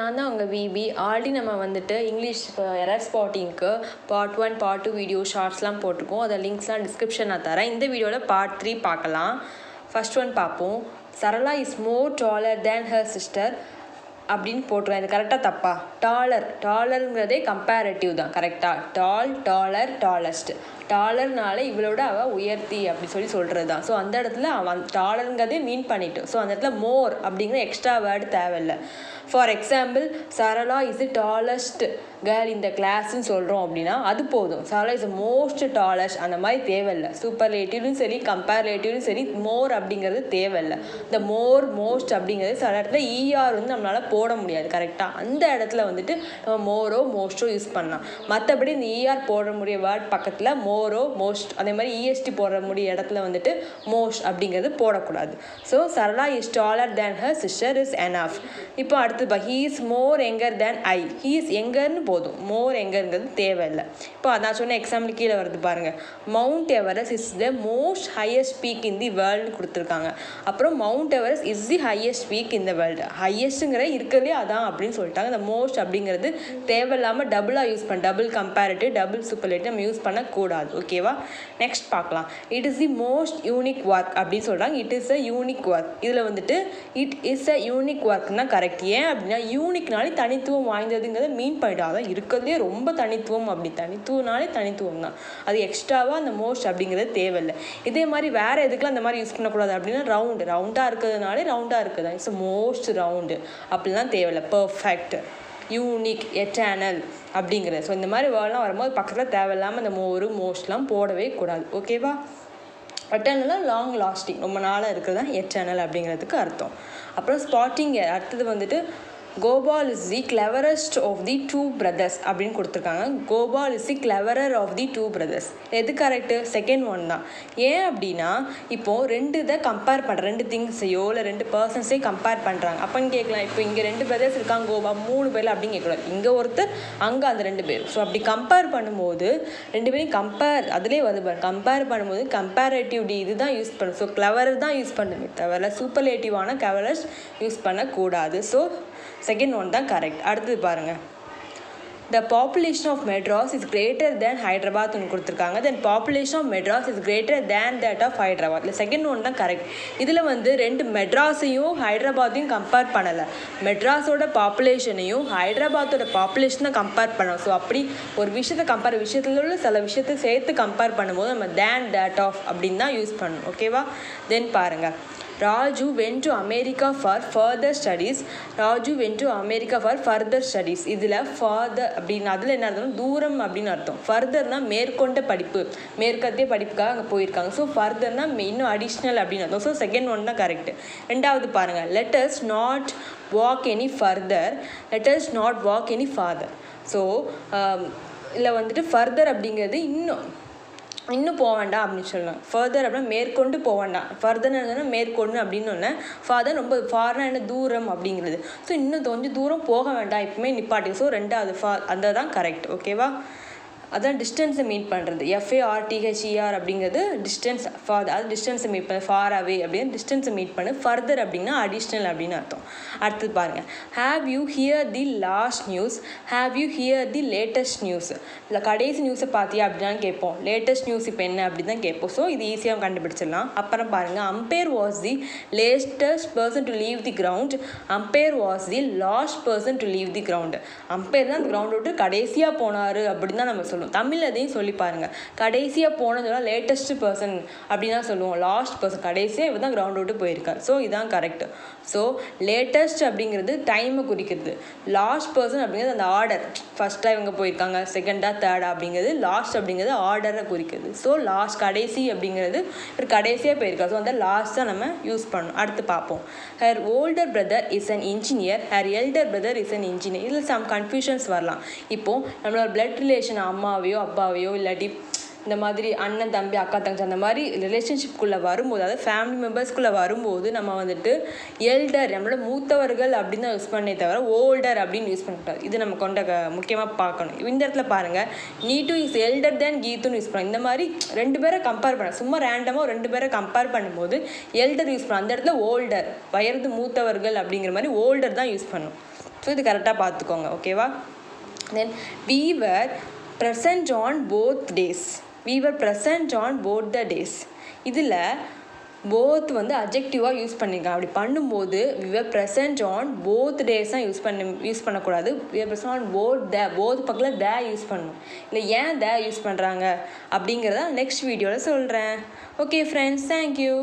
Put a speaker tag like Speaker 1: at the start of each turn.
Speaker 1: நான் தான் உங்கள் விபி. ஆல்ரெடி நம்ம வந்துட்டு இங்கிலீஷ் எரர் ஸ்பாட்டிங்க்கு பார்ட் 1 பார்ட் 2 வீடியோ ஷார்ட்ஸ்லாம் போட்டிருக்கோம். அதை லிங்க்ஸ்லாம் டிஸ்கிரிப்ஷன் நான் தரேன். இந்த வீடியோவில் பார்ட் 3 பார்க்கலாம். ஃபர்ஸ்ட் ஒன் பார்ப்போம். Sarala is more dollar than her sister அப்படின்னு போட்டுருவேன். இது கரெக்டாக தப்பா? டாலருங்கிறதே கம்பேரட்டிவ் தான். கரெக்டாக டாலர் டாலஸ்ட். டாலர்னால இவளோட அவள் உயர்த்தி அப்படி சொல்கிறது தான். ஸோ அந்த இடத்துல அவன் டாலருங்கிறதே மீன் பண்ணிட்டு. ஸோ அந்த இடத்துல மோர் அப்படிங்கிற எக்ஸ்ட்ரா வேர்டு தேவையில்லை. For example Sarala is the tallest girl இந்த கிளாஸ்ன்னு சொல்கிறோம் அப்படின்னா அது போதும். சரளா இஸ் மோஸ்ட் டாலஸ்ட் அந்த மாதிரி தேவையில்லை. சூப்பர்லேட்டிவ்லையும் சரி கம்பேர்லேட்டிவ்லையும் சரி மோர் அப்படிங்கிறது தேவையில்லை. இந்த மோஸ்ட் அப்படிங்கிறது சில இடத்துல இஆர் வந்து நம்மளால் போட முடியாது. கரெக்டாக அந்த இடத்துல வந்துட்டு நம்ம மோரோ மோஸ்ட்டோ யூஸ் பண்ணலாம். மற்றபடி இந்த இஆர் போட முடிய வேர்ட் பக்கத்தில் மோரோ மோஸ்ட் அதே மாதிரி இஎஸ்டி போட முடிய இடத்துல வந்துட்டு மோஸ்ட் அப்படிங்கிறது போடக்கூடாது. So Sarala is taller than her sister is enough. இப்போ அடுத்து he is more younger than I. He is எங்கர்னு போதும், மோர் எங்கருங்கிறது தேவையில்லை. இப்போ நான் சொன்ன எக்ஸாம்பிள் கீழே வருது பாருங்க. Mount Everest is the most highest peak in the world கொடுத்துருக்காங்க. அப்புறம் Mount Everest is the highest peak in the world. ஹையஸ்ட்டுங்கிற இருக்கிறதே அதான் அப்படின்னு சொல்லிட்டாங்க. இந்த மோஸ்ட் அப்படிங்கிறது தேவையில்லாமல் டபுளாக யூஸ் பண்ண டபுள் கம்பேரிட்டிவ் டபுள் சூப்பர்லேட்டிவ் நம்ம யூஸ் பண்ணக்கூடாது. ஓகேவா? நெக்ஸ்ட் பார்க்கலாம். It is the most unique work அப்படின்னு சொல்கிறாங்க. It is a unique work. இதில் வந்துட்டு it is a unique work தான் கரெக்ட். ஏன் அப்படின்னா யூனிக்னாலே தனித்துவம் வாய்ந்ததுங்கிறத மீன் பண்ணிட்டு அதான் இருக்கிறதுலே ரொம்ப தனித்துவம். அப்படி தனித்துவனாலே தனித்துவம் தான். அது எக்ஸ்ட்ராவாக அந்த மோஸ்ட் அப்படிங்கிறது தேவையில்லை. இதே மாதிரி வேறு எதுக்கெலாம் அந்த மாதிரி யூஸ் பண்ணக்கூடாது அப்படின்னா ரவுண்டாக இருக்கிறதுனாலே ரவுண்டாக இருக்குதா இட்ஸ் மோஸ்ட் ரவுண்டு அப்படிலாம் தேவையில்லை. பர்ஃபெக்ட், யூனிக், எட்டர்னல் அப்படிங்கிறது. ஸோ இந்த மாதிரி வேர்டெலாம் வரும்போது பக்கத்தில் தேவையில்லாமல் இந்த மோஸ்ட்லாம் போடவே கூடாது. ஓகேவா? எட்டர்னலாக லாங் லாஸ்டிங் ரொம்ப நாளாக இருக்கிறது தான் எட்டர்னல் அப்படிங்கிறதுக்கு அர்த்தம். அப்புறம் ஸ்பாட்டிங் அடுத்தது வந்துட்டு Gopal is the cleverest of the two brothers அப்படின்னு கொடுத்துருக்காங்க. Gopal is the cleverer of the two brothers. எது கரெக்டு? செகண்ட் ஒன் தான். ஏன் அப்படின்னா இப்போது ரெண்டு இதை கம்பேர் பண்ணுற ரெண்டு திங்ஸையோ இல்லை ரெண்டு பர்சன்ஸையும் கம்பேர் பண்ணுறாங்க. அப்போன்னு கேட்கலாம், இப்போ இங்கே 2 பிரதர்ஸ் இருக்காங்க கோபா 3 பேரில் அப்படின்னு கேட்கக்கூடாது. இங்கே ஒருத்தர் அங்கே அந்த 2 பேர். ஸோ அப்படி கம்பேர் பண்ணும்போது 2 பேரையும் அதிலே வந்து கம்பேர் பண்ணும்போது கம்பேரேட்டிவ் இது தான் யூஸ் பண்ணணும். ஸோ கிளவரர் தான் யூஸ் பண்ணுமே தவிர சூப்பர்லேட்டிவான கிளவரஸ் யூஸ் பண்ணக்கூடாது. ஸோ செகண்ட் ஒன் தான் கரெக்ட். அடுத்தது பாருங்கள். The population of Madras is greater than Hyderabad ஒன்று கொடுத்துருக்காங்க. Then population of Madras is greater than that of Hyderabad. இல்லை செகண்ட் ஒன் தான் கரெக்ட். இதில் வந்து 2 மெட்ராஸையும் ஹைதராபாத்தையும் கம்பேர் பண்ணலை. மெட்ராஸோட பாப்புலேஷனையும் ஹைதராபாத்தோட பாப்புலேஷனை கம்பேர் பண்ணோம். ஸோ அப்படி ஒரு விஷயத்தில் உள்ள சில விஷயத்தை சேர்த்து கம்பேர் பண்ணும்போது நம்ம தேன் தேட் ஆஃப் அப்படின்னு தான் யூஸ் பண்ணணும். ஓகேவா? தென் பாருங்கள். Raju went to America for further studies. இதில் ஃபாதர் அப்படின்னு அதில் என்ன அர்த்தம்? தூரம் அப்படின்னு அர்த்தம். ஃபர்தர்னா மேற்கொண்ட படிப்பு, மேற்கத்திய படிப்புக்காக அங்கே போயிருக்காங்க. ஸோ ஃபர்தர்னா இன்னும் அடிஷ்னல் அப்படின்னு அர்த்தம். ஸோ செகண்ட் ஒன் தான் கரெக்ட். ரெண்டாவது பாருங்கள். let us not walk any further, let us not walk any farther. So இதில் வந்துட்டு ஃபர்தர் அப்படிங்கிறது இன்னும் போக வேண்டாம் அப்படின்னு சொல்லலாம். ஃபர்தர் அப்படின்னா மேற்கொண்டு போக வேண்டாம். ஃபர்தர்னா மேற்கொண்டு அப்படின்னு ஒன்று. ஃபாதர் ரொம்ப ஃபார்னா என்ன தூரம் அப்படிங்கிறது. ஸோ இன்னும் கொஞ்சம் தூரம் போக வேண்டாம் இப்போமே நிப்பாட்டி. ஸோ ரெண்டாவது அந்த தான் கரெக்ட். ஓகேவா? அதான் டிஸ்டன்ஸை மீட் பண்ணுறது. FARTHER அப்படிங்கிறது டிஸ்டன்ஸ். அது டிஸ்டன்ஸை மீட் பண்ணு. ஃபார் அவே அப்படின்னு டிஸ்டன்ஸை மீட் பண்ணு. ஃபர்தர் அப்படின்னா அடிஷ்னல் அப்படின்னு அர்த்தம். அடுத்தது பாருங்கள். Have you here the last news, have you here the latest news. இல்லை கடைசி நியூஸை பார்த்தியா அப்படிதான் கேட்போம். லேட்டஸ்ட் நியூஸ் இப்போ என்ன அப்படி தான் கேட்போம். ஸோ இது ஈஸியாக கண்டுபிடிச்சிடலாம். அப்புறம் பாருங்கள். Umpire was the latest person to leave the ground, umpire was the last person to leave the ground. Umpire தான் அந்த கிரவுண்ட் விட்டு கடைசியாக போனார் அப்படின்னு தான் நம்ம சொல்லுவோம். தமிழ் அதையும் சொல்லி பாருங்கள். கடைசியாக போனதுனால லேட்டஸ்ட் பர்சன் அப்படின்னு தான் சொல்லுவோம். லாஸ்ட் பர்சன் கடைசியாக இவர் தான் கிரவுண்ட் விட்டு போயிருக்கார். ஸோ இதான் கரெக்ட். ஸோ லேட்டஸ்ட் அப்படிங்கிறது டைமை குறிக்கிறது. லாஸ்ட் பர்சன் அப்படிங்கிறது அந்த ஆர்டர். ஃபர்ஸ்ட்டாக இவங்க போயிருக்காங்க, செகண்டாக தேர்டாக அப்படிங்கிறது. லாஸ்ட் அப்படிங்கிறது ஆர்டரை குறிக்கிறது. ஸோ லாஸ்ட் கடைசி அப்படிங்கிறது இவர் கடைசியாக போயிருக்கார். ஸோ அந்த லாஸ்ட் தான் நம்ம யூஸ் பண்ணணும். அடுத்து பார்ப்போம். Her older brother is an engineer, her elder brother is an engineer. இதில் சம் கன்ஃபியூஷன்ஸ் வரலாம். இப்போது நம்மளோட பிளட் ரிலேஷன் அம்மாவையோ அப்பாவையோ இல்லாட்டி இந்த மாதிரி அண்ணன் தம்பி அக்கா தங்கச்சி அந்த மாதிரி ரிலேஷன்ஷிப்குள்ளே வரும்போது அதாவது ஃபேமிலி மெம்பர்ஸ்குள்ளே வரும்போது நம்ம வந்துட்டு எல்டர் நம்மளோட மூத்தவர்கள் அப்படின்னு தான் யூஸ் பண்ணே தவிர ஓல்டர் அப்படின்னு யூஸ் பண்ணக்கூடாது. இது நம்ம கொண்ட முக்கியமாக பார்க்கணும். இந்த இடத்துல பாருங்கள். நீட்டு இஸ் எல்டர் தேன் கீத்துன்னு யூஸ் பண்ணணும். இந்த மாதிரி 2 பேரை கம்பேர் பண்ண சும்மா ரேண்டமாக 2 பேரை கம்பேர் பண்ணும்போது எல்டர் யூஸ் பண்ணணும். அந்த இடத்துல ஓல்டர் வயது மூத்தவர்கள் அப்படிங்கிற மாதிரி ஓல்டர் தான் யூஸ் பண்ணணும். ஸோ இது கரெக்டாக பார்த்துக்கோங்க. ஓகேவா? தென் we were present on both days. we were present on both the days. இதில் both வந்து அட்ஜெக்டிவாக யூஸ் பண்ணியிருக்காங்க. அப்படி பண்ணும்போது we were present on both days தான் யூஸ் பண்ணக்கூடாது. we were present on both பக்கத்தில் the யூஸ் பண்ணணும். இல்லை ஏன் the யூஸ் பண்ணுறாங்க அப்படிங்கிறத நெக்ஸ்ட் வீடியோவில் சொல்கிறேன். Okay friends, thank you.